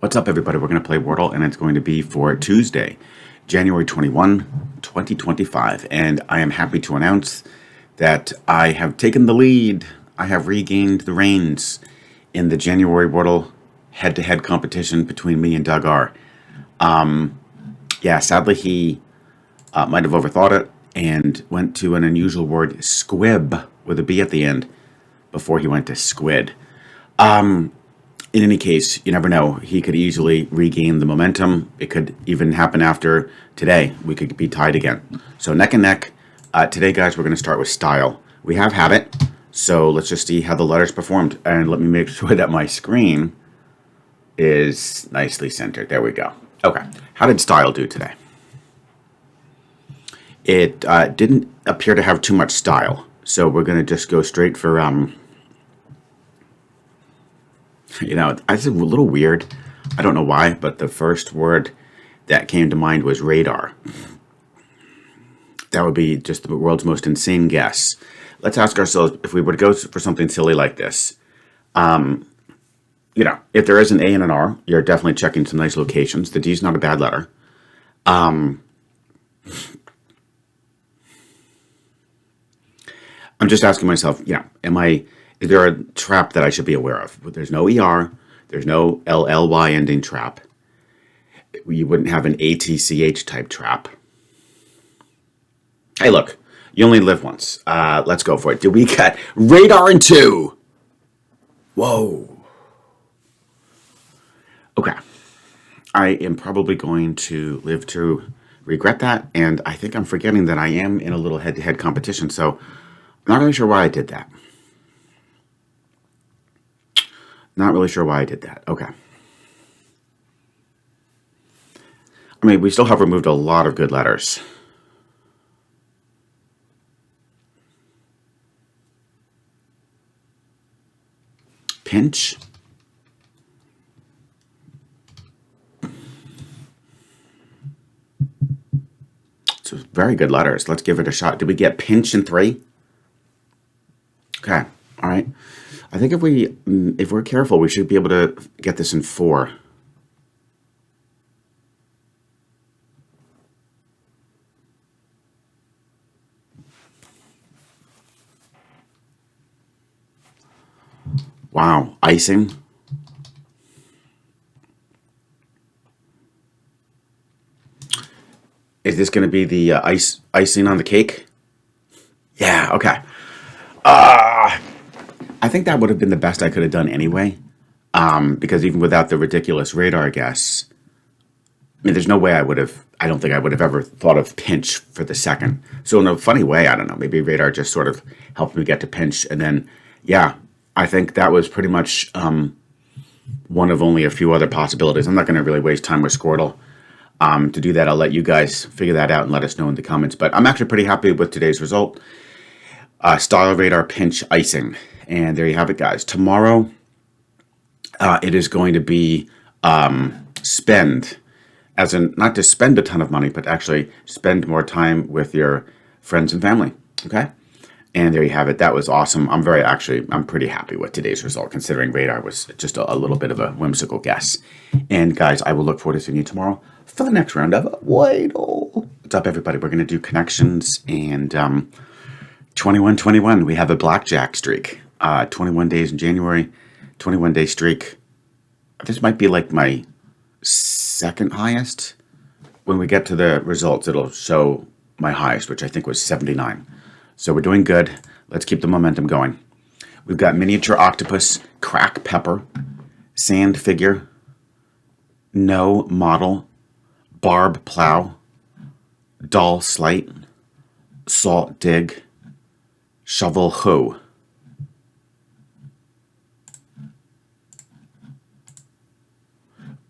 What's up, everybody? We're going to play Wordle, and it's going to be for Tuesday, January 21, 2025. And I am happy to announce that I have taken the lead. I have regained the reins in the January Wordle head-to-head competition between me and Doug R. Yeah, sadly, he might have overthought it and went to an unusual word, squib, with a B at the end, before he went to squid. In any case, you never know. He could easily regain the momentum. It could even happen after today. We could be tied again. So neck and neck. Today, guys, we're going to start with style. We have habit, so let's just see how the letters performed. And let me make sure that my screen is nicely centered. There we go. Okay. How did style do today? It didn't appear to have too much style. So we're going to just go straight for... it's a little weird. I don't know why, but the first word that came to mind was radar. That would be just the world's most insane guess. Let's ask ourselves, if we were to go for something silly like this, if there is an A and an R, you're definitely checking some nice locations. The D is not a bad letter. I'm just asking myself, is there a trap that I should be aware of? There's no ER. There's no LLY ending trap. You wouldn't have an ATCH type trap. Hey, look, you only live once. Let's go for it. Did we get radar in 2? Whoa. Okay. I am probably going to live to regret that, and I think I'm forgetting that I am in a little head-to-head competition, so I'm not really sure why I did that. Not really sure why I did that. Okay. I mean, we still have removed a lot of good letters. Pinch. So very good letters. Let's give it a shot. Did we get pinch in 3? Okay. All right. I think if we're careful, we should be able to get this in 4. Wow, icing. Is this going to be the icing on the cake? Yeah. Okay. I think that would have been the best I could have done anyway, because even without the ridiculous radar guess, I mean, there's no way I don't think I would have ever thought of pinch for the second. So in a funny way, I don't know, maybe radar just sort of helped me get to pinch. And then, yeah, I think that was pretty much one of only a few other possibilities. I'm not going to really waste time with Squirtle. To do that, I'll let you guys figure that out and let us know in the comments. But I'm actually pretty happy with today's result. Style, radar, pinch, icing. And there you have it, guys. Tomorrow, it is going to be spend, as in not to spend a ton of money, but actually spend more time with your friends and family, okay? And there you have it. That was awesome. I'm pretty happy with today's result, considering radar was just a little bit of a whimsical guess. And guys, I will look forward to seeing you tomorrow for the next round of Wordle. What's up, everybody? We're going to do connections and 21-21. We have a blackjack streak. 21 days in January, 21-day streak. This might be like my second highest. When we get to the results, it'll show my highest, which I think was 79. So we're doing good. Let's keep the momentum going. We've got miniature octopus, crack pepper, sand figure, no model, barb plow, doll slight, salt dig, shovel hoe.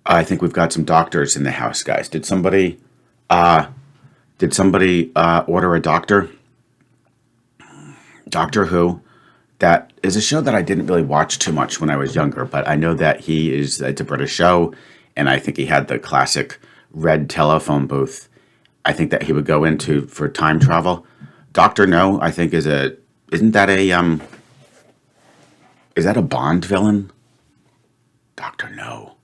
I think we've got some doctors in the house, guys. Did somebody order a doctor? Doctor Who. That is a show that I didn't really watch too much when I was younger, but I know that it's a British show, and I think he had the classic red telephone booth. I think that he would go into for time travel. Doctor No, I think is that a Bond villain? Doctor No.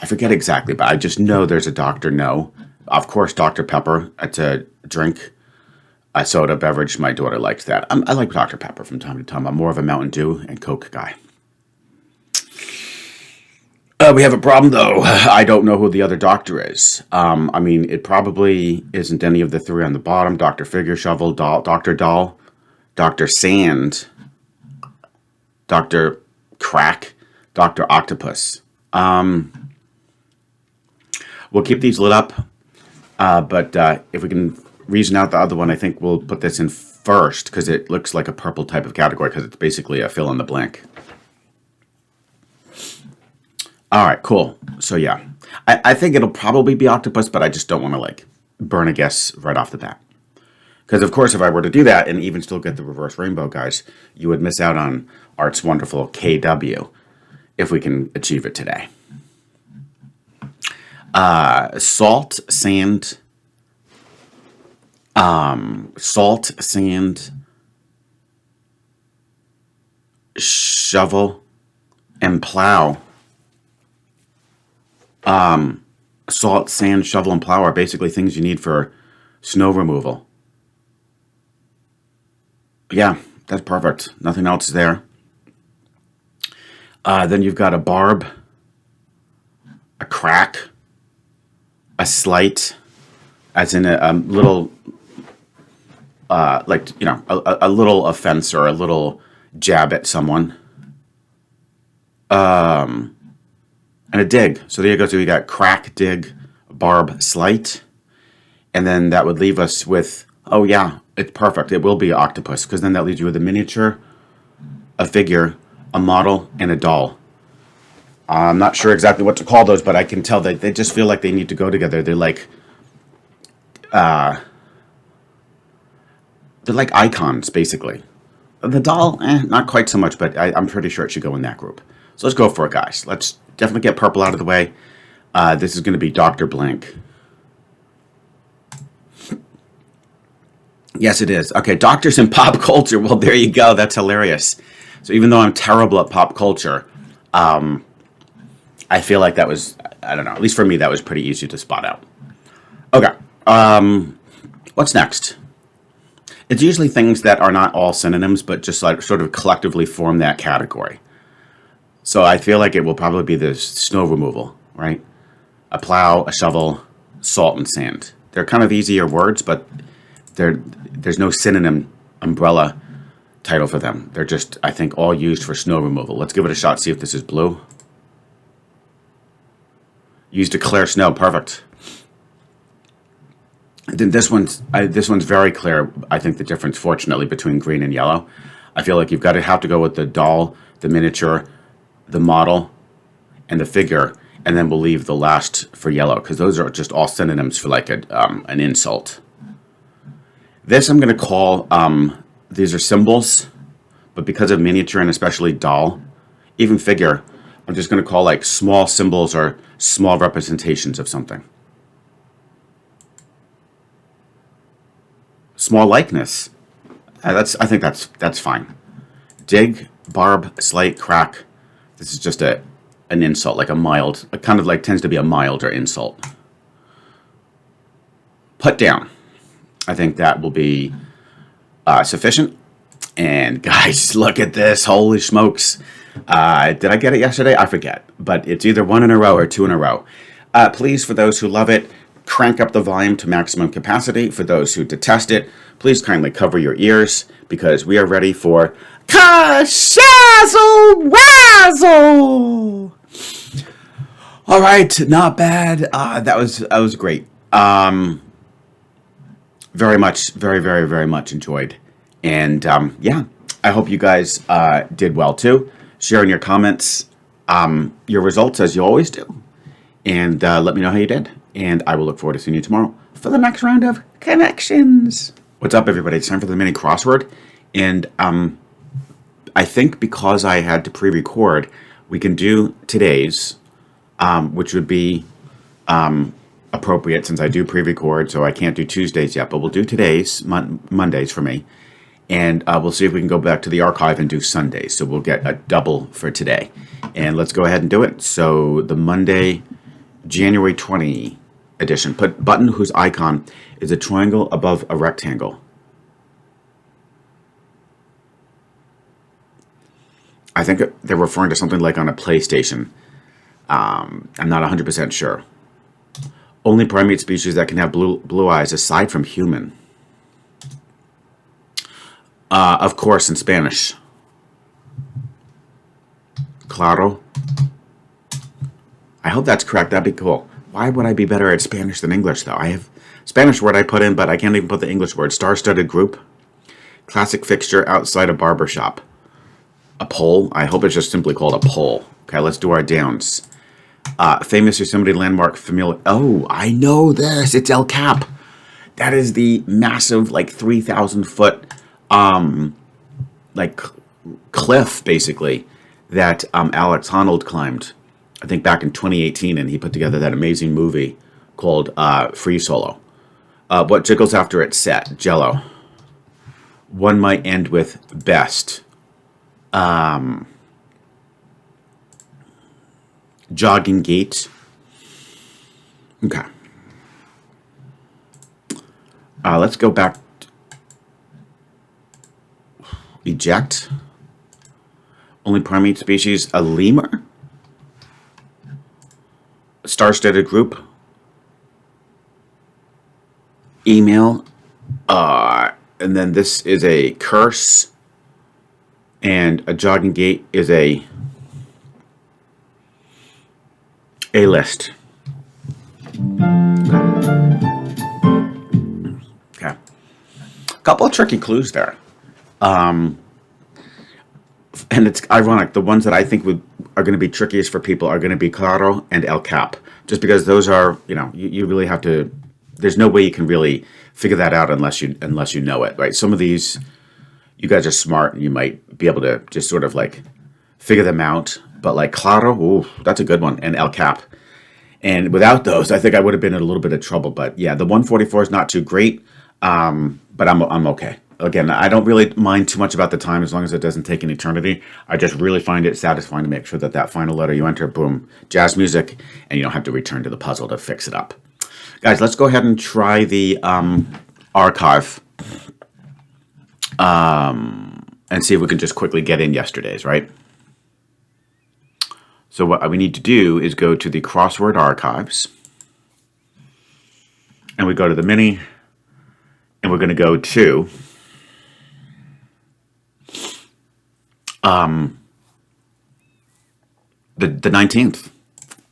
I forget exactly, but I just know there's a Dr. No. Of course, Dr. Pepper. It's a drink, a soda beverage. My daughter likes that. I like Dr. Pepper from time to time. I'm more of a Mountain Dew and Coke guy. We have a problem, though. I don't know who the other doctor is. I mean, it probably isn't any of the three on the bottom. Dr. Figure Shovel, Dr. Doll, Dr. Sand, Dr. Crack, Dr. Octopus. We'll keep these lit up, but if we can reason out the other one, I think we'll put this in first because it looks like a purple type of category because it's basically a fill in the blank. All right, cool. So yeah, I think it'll probably be octopus, but I just don't want to like burn a guess right off the bat. Because of course, if I were to do that and even still get the reverse rainbow, guys, you would miss out on Art's wonderful KW if we can achieve it today. Salt, sand, shovel, and plow. Salt, sand, shovel, and plow are basically things you need for snow removal. Yeah, that's perfect. Nothing else is there. Then you've got a barb, a crack, a slight, as in a little, like, you know, a little offense or a little jab at someone. And a dig. So there you go. So you got crack, dig, barb, slight. And then that would leave us with, oh yeah, it's perfect. It will be octopus, because then that leaves you with a miniature, a figure, a model, and a doll. I'm not sure exactly what to call those, but I can tell that they just feel like they need to go together. They're like icons, basically. The doll, not quite so much, but I'm pretty sure it should go in that group. So let's go for it, guys. Let's definitely get purple out of the way. This is going to be Dr. Blank. Yes, it is. Okay, doctors in pop culture. Well, there you go. That's hilarious. So even though I'm terrible at pop culture, I feel like that was, I don't know, at least for me, that was pretty easy to spot out. Okay, what's next? It's usually things that are not all synonyms, but just like sort of collectively form that category. So I feel like it will probably be the snow removal, right? A plow, a shovel, salt, and sand. They're kind of easier words, but there's no synonym umbrella title for them. They're just, I think, all used for snow removal. Let's give it a shot, see if this is blue. Used to clear snow, perfect. Then this one's very clear. I think the difference, fortunately, between green and yellow. I feel like you've got to have to go with the doll, the miniature, the model, and the figure, and then we'll leave the last for yellow, because those are just all synonyms for like an insult. This I'm going to call, these are symbols, but because of miniature and especially doll, even figure, I'm just going to call like small symbols or small representations of something. Small likeness. I think that's fine. Dig, barb, slight, crack. This is just an insult, like a mild, it kind of like tends to be a milder insult. Put down. I think that will be sufficient. And guys, look at this. Holy smokes. Did I get it yesterday? I forget. But it's either one in a row or two in a row. Please, for those who love it, crank up the volume to maximum capacity. For those who detest it, please kindly cover your ears, because we are ready for Shazzle Wazzle! All right, not bad. That was great. Very much, very much enjoyed. And yeah, I hope you guys did well too. Share in your comments your results as you always do. And let me know how you did. And I will look forward to seeing you tomorrow for the next round of connections. What's up, everybody? It's time for the mini crossword. And I think because I had to pre-record, we can do today's, which would be appropriate since I do pre-record, so I can't do Tuesdays yet, but we'll do today's, Mondays for me. And we'll see if we can go back to the archive and do Sundays. So we'll get a double for today. And let's go ahead and do it. So the Monday January 20 edition. Put button whose icon is a triangle above a rectangle. I think they're referring to something like on a PlayStation. I'm not 100% sure. Only primate species that can have blue eyes aside from human. Of course, in Spanish. Claro. I hope that's correct. That'd be cool. Why would I be better at Spanish than English, though? I have Spanish word I put in, but I can't even put the English word. Star-studded group. Classic fixture outside a barber shop. A pole. I hope it's just simply called a pole. Okay, let's do our downs. Famous Yosemite landmark familiar. Oh, I know this. It's El Cap. That is the massive, like 3,000 foot, like cliff, basically, that Alex Honnold climbed. I think back in 2018, and he put together that amazing movie called Free Solo. What jiggles after it's set? Jello. One might end with best. Jogging gait. Okay. Let's go back. Eject. Only primate species, a lemur. Star-studded group. Email. And then this is a curse. And a jogging gait is a list. Okay. Couple of tricky clues there. And it's ironic. The ones that I think are going to be trickiest for people are going to be Claro and El Cap. Just because those are, you really have to, there's no way you can really figure that out unless you know it, right? Some of these, you guys are smart and you might be able to just sort of like figure them out. But like Claro, ooh, that's a good one. And El Cap. And without those, I think I would have been in a little bit of trouble. But yeah, the 144 is not too great. But I'm okay. Again, I don't really mind too much about the time as long as it doesn't take an eternity. I just really find it satisfying to make sure that final letter you enter, boom, jazz music, and you don't have to return to the puzzle to fix it up. Guys, let's go ahead and try the archive and see if we can just quickly get in yesterday's, right? So what we need to do is go to the Crossword archives, and we go to the mini, and we're going to go to the 19th.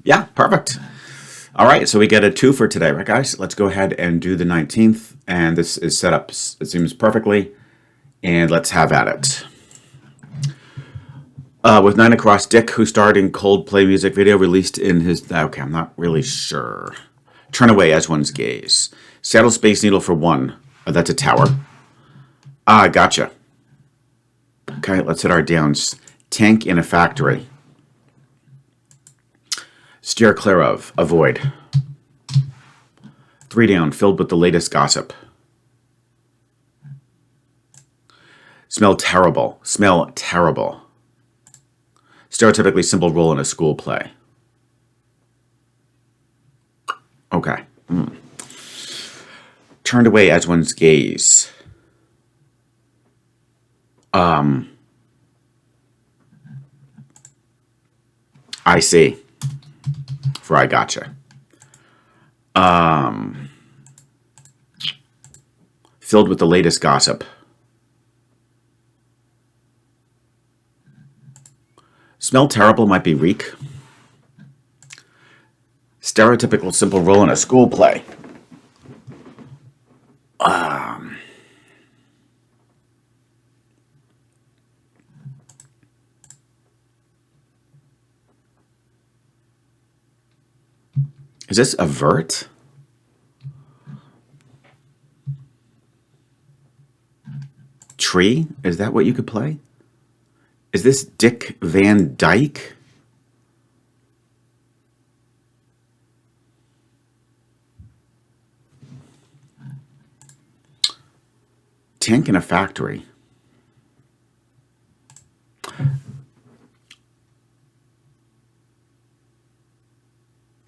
Yeah, perfect. All right, so we get a 2 for today, right, guys? Let's go ahead and do the 19th, and this is set up, it seems, perfectly, and let's have at it. With 9 across, Dick, who starred in Coldplay music video, released in his... Okay, I'm not really sure. Turn away as one's gaze. Seattle Space Needle for 1. Oh, that's a tower. Gotcha. Okay, let's hit our downs. Tank in a factory. Steer clear of. Avoid. 3 down, filled with the latest gossip. Smell terrible. Smell terrible. Stereotypically simple role in a school play. Okay. Turned away as one's gaze. I see. For I gotcha. Filled with the latest gossip. Smell terrible might be reek. Stereotypical simple role in a school play. Is this avert? Tree? Is that what you could play? Is this Dick Van Dyke? Tank in a factory.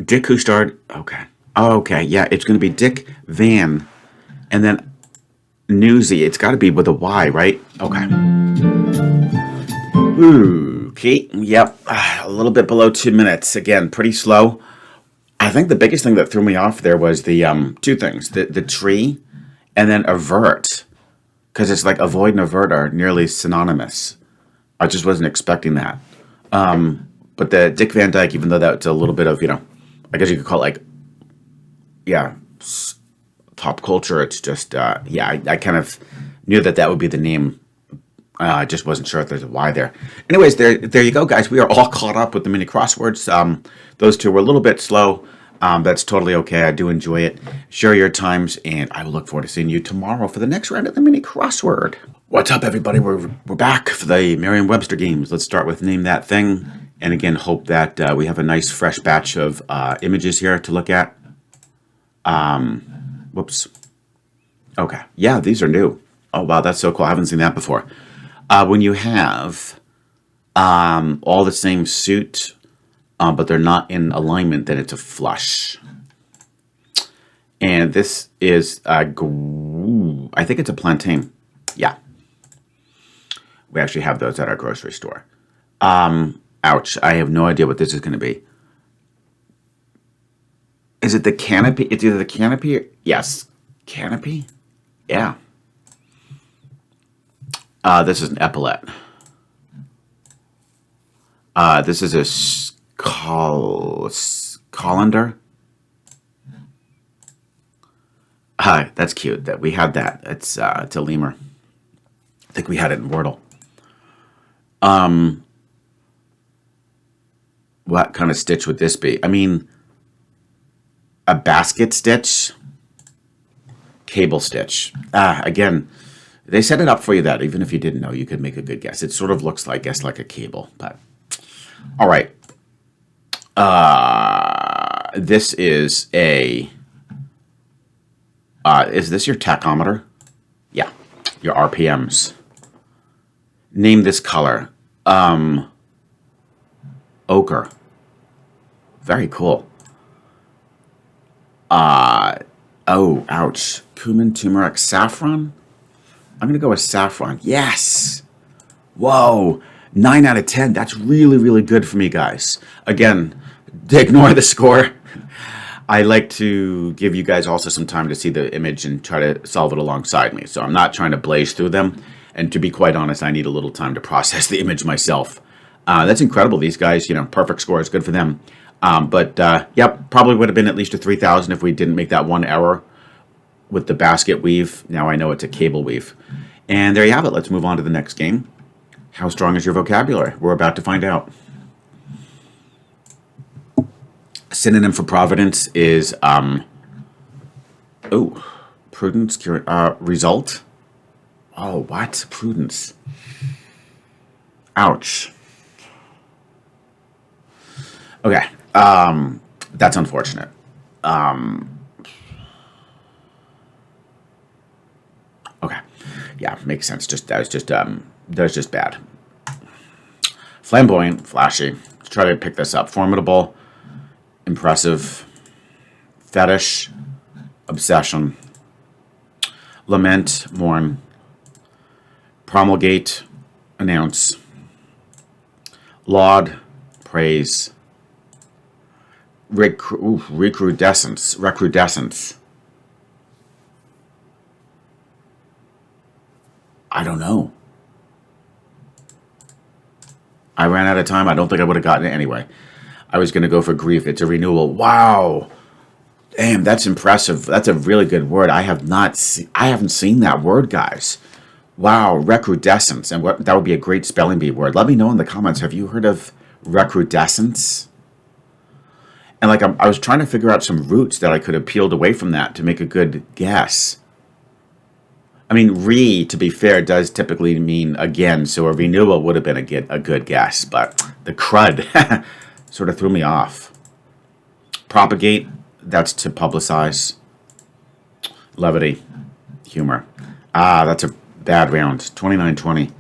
Dick who starred. Okay. Oh, okay. Yeah, it's going to be Dick Van, and then Newsy. It's got to be with a Y, right? Okay. Okay. Yep. A little bit below 2 minutes. Again, pretty slow. I think the biggest thing that threw me off there was the two things: the tree, and then avert, because it's like avoid and avert are nearly synonymous. I just wasn't expecting that. But the Dick Van Dyke, even though that's a little bit of, I guess you could call it like, yeah, pop culture. It's just, I kind of knew that would be the name. I just wasn't sure if there's a Y there. Anyways, there you go, guys. We are all caught up with the mini crosswords. Those two were a little bit slow. That's totally okay. I do enjoy it. Share your times, and I will look forward to seeing you tomorrow for the next round of the mini crossword. What's up, everybody? We're back for the Merriam Webster games. Let's start with Name That Thing. And again, hope that we have a nice fresh batch of images here to look at. Whoops. Okay. Yeah, these are new. Oh, wow, that's so cool. I haven't seen that before. When you have all the same suit, but they're not in alignment, then it's a flush. And this is, I think it's a plantain. Yeah. We actually have those at our grocery store. Ouch. I have no idea what this is going to be. Is it the canopy? It's either the canopy or... Yes. Canopy? Yeah. This is an epaulette. This is a colander. That's cute. That we had that. It's a lemur. I think we had it in Wordle. What kind of stitch would this be? I mean, a basket stitch, cable stitch. Again, they set it up for you that even if you didn't know, you could make a good guess. It sort of looks like, I guess, like a cable, but all right. This is a, is this your tachometer? Yeah, your RPMs. Name this color. Ochre. Very cool. Oh, ouch. Cumin, turmeric, saffron? I'm going to go with saffron. Yes! Whoa! 9 out of 10. That's really, really good for me, guys. Again, ignore the score. I like to give you guys also some time to see the image and try to solve it alongside me. So I'm not trying to blaze through them. And to be quite honest, I need a little time to process the image myself. That's incredible. These guys, perfect score is good for them. Yep, probably would have been at least a 3,000 if we didn't make that one error with the basket weave. Now I know it's a cable weave. And there you have it. Let's move on to the next game. How strong is your vocabulary? We're about to find out. Synonym for providence is, prudence, result. Oh, what? Prudence. Ouch. Okay. That's unfortunate. Okay. Yeah, makes sense. That was just bad. Flamboyant, flashy. Let's try to pick this up. Formidable, impressive, fetish, obsession, lament, mourn, promulgate, announce, laud, praise, recrudescence. I don't know. I ran out of time. I don't think I would have gotten it anyway. I was going to go for grief. It's a renewal. Wow. Damn, that's impressive. That's a really good word. I haven't seen that word, guys. Wow, recrudescence. And that would be a great spelling bee word. Let me know in the comments. Have you heard of recrudescence? And I was trying to figure out some roots that I could have peeled away from that to make a good guess. I mean, to be fair, does typically mean again, so a renewal would have been a good guess, but the crud sort of threw me off. Propagate, that's to publicize. Levity, humor. That's a bad round. 29-20.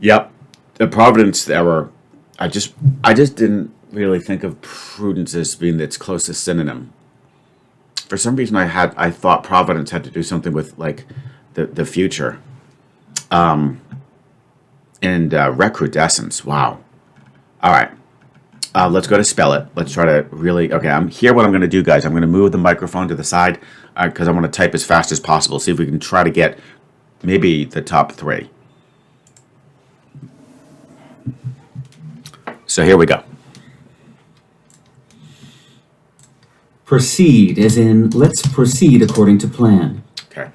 Yep, the providence error. I just didn't really think of prudence as being its closest synonym. For some reason, I thought providence had to do something with like the future. And recrudescence. Wow. All right. Let's go to spell it. Let's try to really. Okay, I'm here. What I'm going to do, guys, I'm going to move the microphone to the side because I want to type as fast as possible. See if we can try to get maybe the top 3. So here we go. Proceed, as in, let's proceed according to plan. Okay.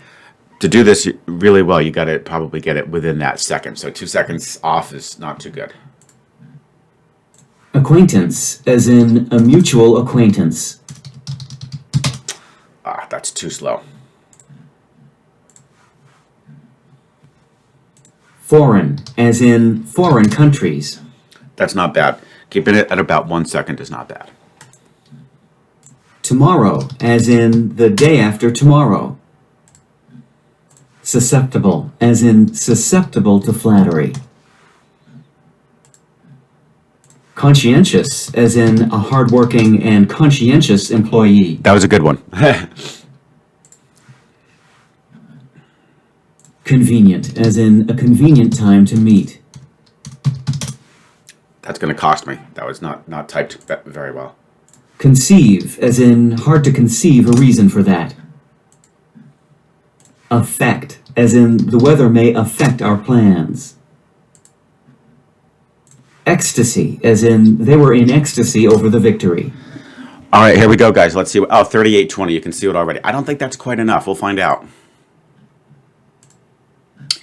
To do this really well, you got to probably get it within that second. So 2 seconds off is not too good. Acquaintance, as in a mutual acquaintance. That's too slow. Foreign, as in foreign countries. That's not bad. Keeping it at about 1 second is not bad. Tomorrow, as in the day after tomorrow. Susceptible, as in susceptible to flattery. Conscientious, as in a hardworking and conscientious employee. That was a good one. Convenient, as in a convenient time to meet. That's going to cost me. That was not typed very well. Conceive, as in hard to conceive a reason for that. Affect, as in the weather may affect our plans. Ecstasy, as in they were in ecstasy over the victory. All right, here we go, guys. Let's see. 38:20. You can see it already. I don't think that's quite enough. We'll find out.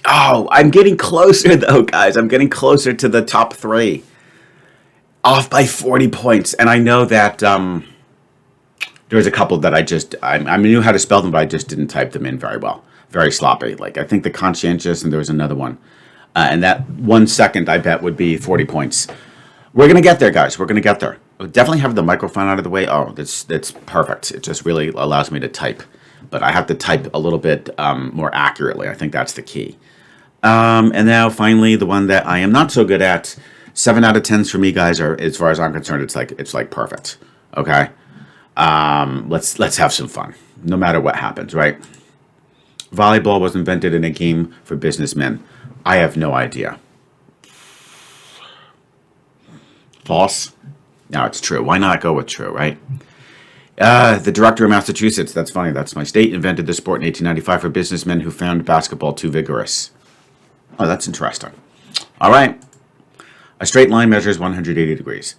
Oh, I'm getting closer, though, guys. I'm getting closer to the top 3. Off by 40 points. And I know that there's a couple that I knew how to spell them, but I just didn't type them in very well. Very sloppy. Like, I think the conscientious, and there was another one. And that 1 second, I bet, would be 40 points. We're going to get there, guys. We're going to get there. We'll definitely have the microphone out of the way. Oh, that's perfect. It just really allows me to type. But I have to type a little bit more accurately. I think that's the key. And now, finally, the one that I am not so good at. 7 out of 10s for me, guys, are, as far as I'm concerned, it's like perfect. Okay? Let's have some fun. No matter what happens, right? Volleyball was invented in a game for businessmen. I have no idea. False? No, it's true. Why not go with true, right? The director of Massachusetts, that's funny, that's my state, invented the sport in 1895 for businessmen who found basketball too vigorous. Oh, that's interesting. All right. A straight line measures 180 degrees.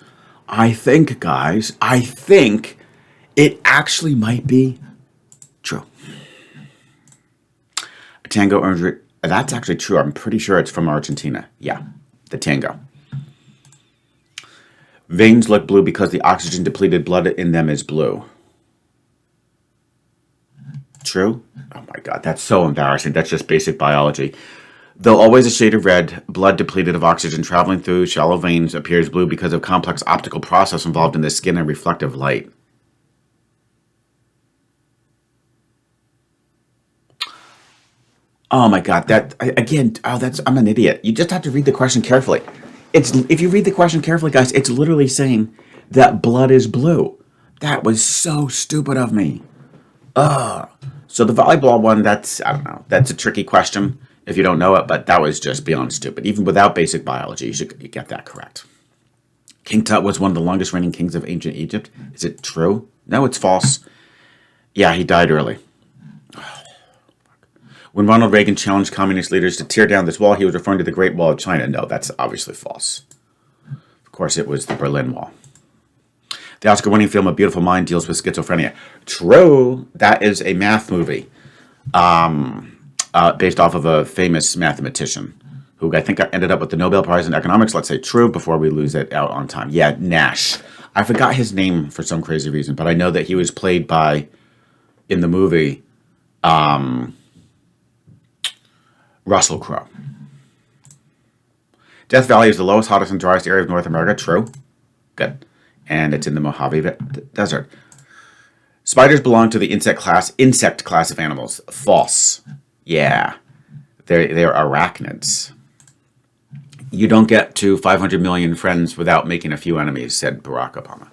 I think, guys, it actually might be true. A tango earns... That's actually true. I'm pretty sure it's from Argentina. Yeah, the tango. Veins look blue because the oxygen-depleted blood in them is blue. True? Oh my God, that's so embarrassing. That's just basic biology. Though always a shade of red, blood depleted of oxygen traveling through shallow veins appears blue because of complex optical process involved in the skin and reflective light. Oh my God, I'm an idiot. You just have to read the question carefully. If you read the question carefully, guys, it's literally saying that blood is blue. That was so stupid of me. So the volleyball one, I don't know. That's a tricky question if you don't know it, but that was just beyond stupid. Even without basic biology, you should get that correct. King Tut was one of the longest reigning kings of ancient Egypt. Is it true? No, it's false. Yeah, he died early. When Ronald Reagan challenged communist leaders to tear down this wall, he was referring to the Great Wall of China. No, that's obviously false. Of course, it was the Berlin Wall. The Oscar-winning film A Beautiful Mind deals with schizophrenia. True. That is a math movie based off of a famous mathematician who I think ended up with the Nobel Prize in Economics. Let's say true before we lose it out on time. Yeah, Nash. I forgot his name for some crazy reason, but I know that he was played by, in the movie, Russell Crowe. Death Valley is the lowest, hottest, and driest area of North America. True. Good. And it's in the Mojave Desert. Spiders belong to the insect class of animals. False. Yeah. They're arachnids. You don't get to 500 million friends without making a few enemies, said Barack Obama.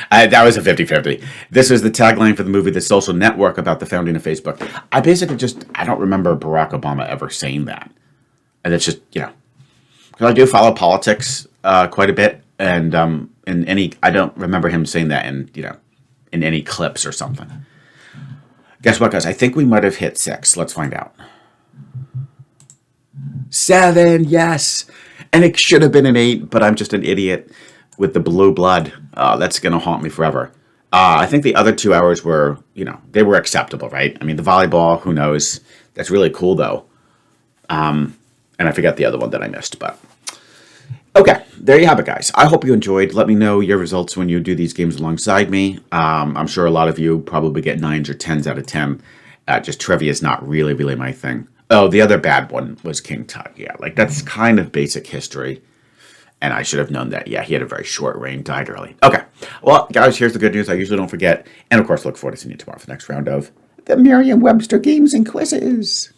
That was a 50-50. This is the tagline for the movie The Social Network about the founding of Facebook. I don't remember Barack Obama ever saying that. And it's just, because I do follow politics quite a bit. And I don't remember him saying that in any clips or something. Guess what, guys? I think we might have hit 6. Let's find out. 7, yes. And it should have been an 8, but I'm just an idiot with the blue blood. That's going to haunt me forever. I think the other 2 hours were, they were acceptable, right? I mean, the volleyball, who knows? That's really cool, though. And I forget the other one that I missed, but... Okay, there you have it, guys. I hope you enjoyed. Let me know your results when you do these games alongside me. I'm sure a lot of you probably get 9s or 10s out of 10. Just trivia is not really, really my thing. Oh, the other bad one was King Tut. Yeah, that's kind of basic history. And I should have known that. Yeah, he had a very short reign, died early. Okay, well, guys, here's the good news. I usually don't forget. And, of course, look forward to seeing you tomorrow for the next round of the Merriam-Webster Games and Quizzes.